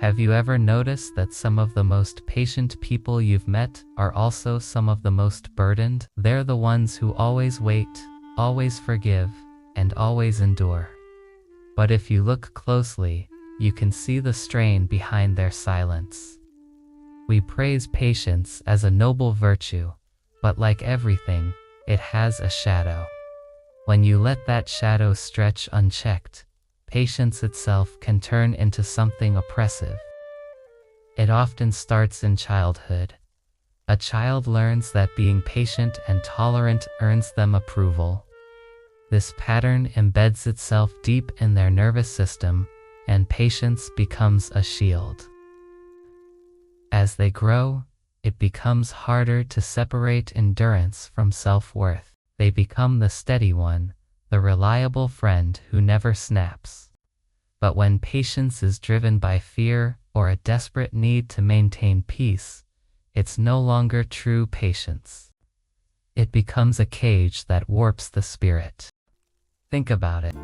Have you ever noticed that some of the most patient people you've met are also some of the most burdened? They're the ones who always wait, always forgive, and always endure. But if you look closely, you can see the strain behind their silence. We praise patience as a noble virtue, but like everything, it has a shadow. When you let that shadow stretch unchecked, patience itself can turn into something oppressive. It often starts in childhood. A child learns that being patient and tolerant earns them approval. This pattern embeds itself deep in their nervous system, and patience becomes a shield. As they grow, it becomes harder to separate endurance from self-worth. They become the steady one, the reliable friend who never snaps. But when patience is driven by fear or a desperate need to maintain peace, it's no longer true patience. It becomes a cage that warps the spirit. Think about it.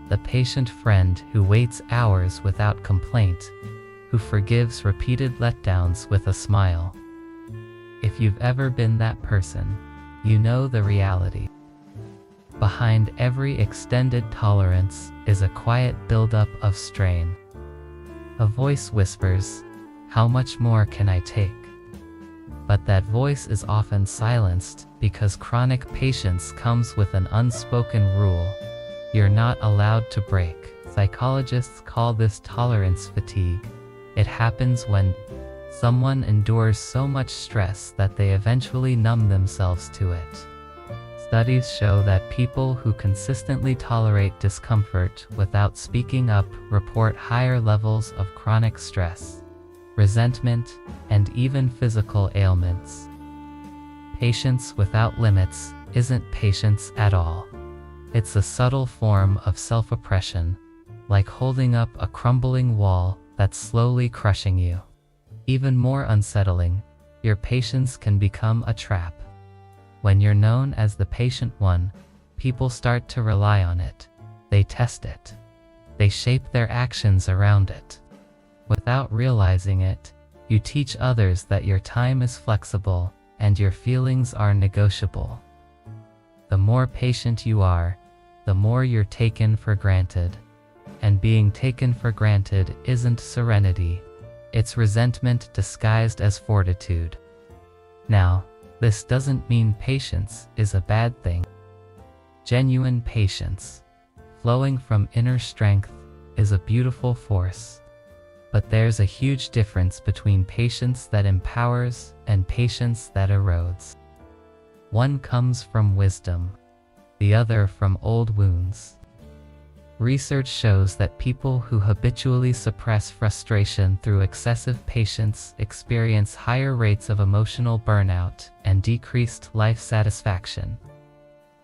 The patient friend who waits hours without complaint, who forgives repeated letdowns with a smile. If you've ever been that person, you know the reality. Behind every extended tolerance is a quiet buildup of strain. A voice whispers, "How much more can I take?" But that voice is often silenced because chronic patience comes with an unspoken rule: you're not allowed to break. Psychologists call this tolerance fatigue. It happens when someone endures so much stress that they eventually numb themselves to it. Studies show that people who consistently tolerate discomfort without speaking up report higher levels of chronic stress, resentment, and even physical ailments. Patience without limits isn't patience at all. It's a subtle form of self-oppression, like holding up a crumbling wall that's slowly crushing you. Even more unsettling, your patience can become a trap. When you're known as the patient one, people start to rely on it. They test it. They shape their actions around it. Without realizing it, you teach others that your time is flexible and your feelings are negotiable. The more patient you are, the more you're taken for granted. And being taken for granted isn't serenity. It's resentment disguised as fortitude. Now, this doesn't mean patience is a bad thing. Genuine patience, flowing from inner strength, is a beautiful force. But there's a huge difference between patience that empowers and patience that erodes. One comes from wisdom, the other from old wounds. Research shows that people who habitually suppress frustration through excessive patience experience higher rates of emotional burnout and decreased life satisfaction.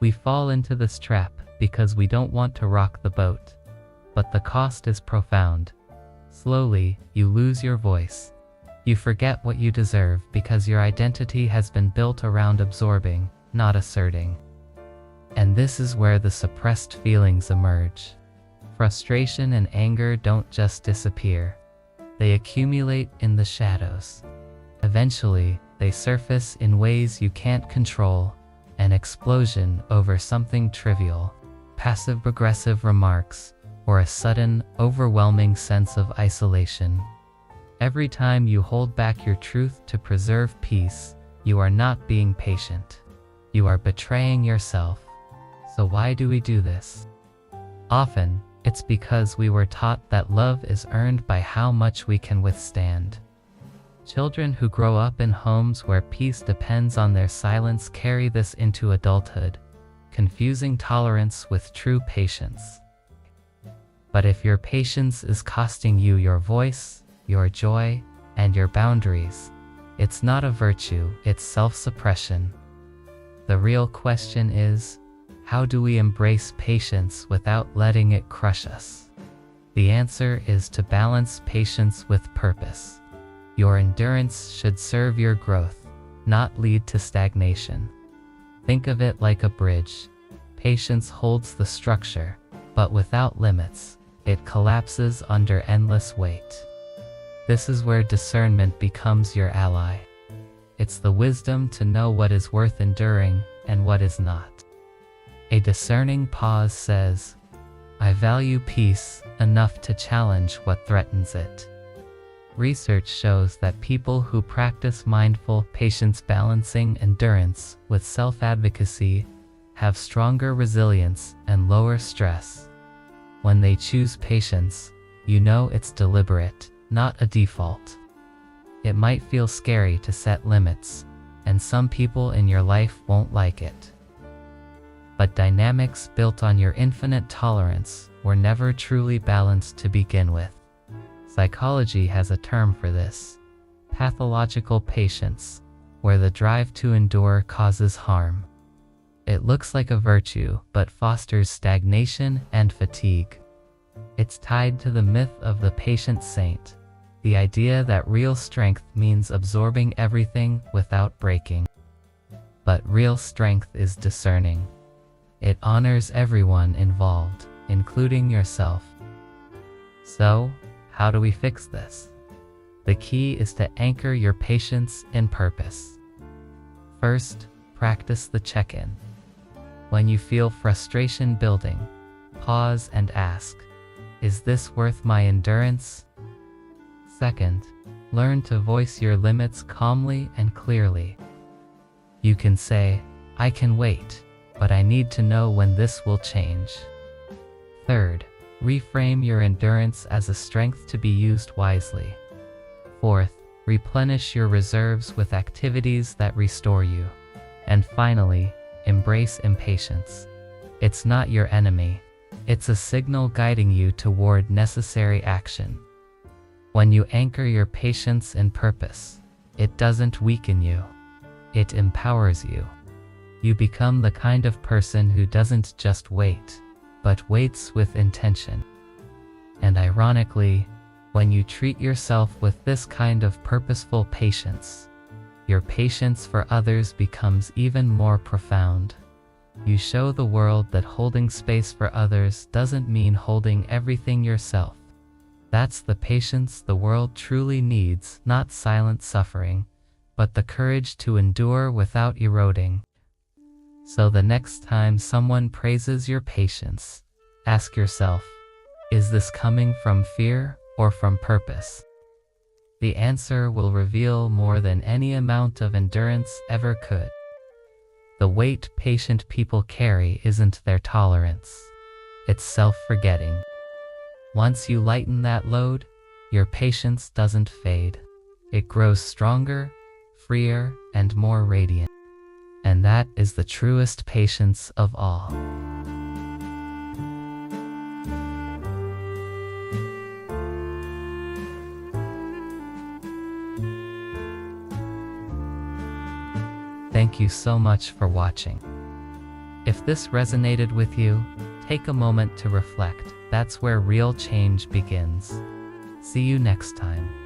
We fall into this trap because we don't want to rock the boat, but the cost is profound. Slowly, you lose your voice. You forget what you deserve because your identity has been built around absorbing, not asserting. And this is where the suppressed feelings emerge. Frustration and anger don't just disappear. They accumulate in the shadows. Eventually, they surface in ways you can't control: an explosion over something trivial, passive-aggressive remarks, or a sudden, overwhelming sense of isolation. Every time you hold back your truth to preserve peace, you are not being patient. You are betraying yourself. So why do we do this? Often, it's because we were taught that love is earned by how much we can withstand. Children who grow up in homes where peace depends on their silence carry this into adulthood, confusing tolerance with true patience. But if your patience is costing you your voice, your joy, and your boundaries, it's not a virtue, it's self-suppression. The real question is, how do we embrace patience without letting it crush us? The answer is to balance patience with purpose. Your endurance should serve your growth, not lead to stagnation. Think of it like a bridge. Patience holds the structure, but without limits, it collapses under endless weight. This is where discernment becomes your ally. It's the wisdom to know what is worth enduring and what is not. A discerning pause says, I value peace enough to challenge what threatens it. Research shows that people who practice mindful, patience-balancing endurance with self-advocacy have stronger resilience and lower stress. When they choose patience, you know it's deliberate, not a default. It might feel scary to set limits, and some people in your life won't like it. But dynamics built on your infinite tolerance were never truly balanced to begin with. Psychology has a term for this: pathological patience, where the drive to endure causes harm. It looks like a virtue, but fosters stagnation and fatigue. It's tied to the myth of the patient saint, the idea that real strength means absorbing everything without breaking. But real strength is discerning. It honors everyone involved, including yourself. So, how do we fix this? The key is to anchor your patience in purpose. First, practice the check-in. When you feel frustration building, pause and ask, is this worth my endurance? Second, learn to voice your limits calmly and clearly. You can say, I can wait, but I need to know when this will change. Third, reframe your endurance as a strength to be used wisely. Fourth, replenish your reserves with activities that restore you. And finally, embrace impatience. It's not your enemy. It's a signal guiding you toward necessary action. When you anchor your patience in purpose, it doesn't weaken you. It empowers you. You become the kind of person who doesn't just wait, but waits with intention. And ironically, when you treat yourself with this kind of purposeful patience, your patience for others becomes even more profound. You show the world that holding space for others doesn't mean holding everything yourself. That's the patience the world truly needs, not silent suffering, but the courage to endure without eroding. So the next time someone praises your patience, ask yourself, is this coming from fear or from purpose? The answer will reveal more than any amount of endurance ever could. The weight patient people carry isn't their tolerance. It's self-forgetting. Once you lighten that load, your patience doesn't fade. It grows stronger, freer, and more radiant. And that is the truest patience of all. Thank you so much for watching. If this resonated with you, take a moment to reflect. That's where real change begins. See you next time.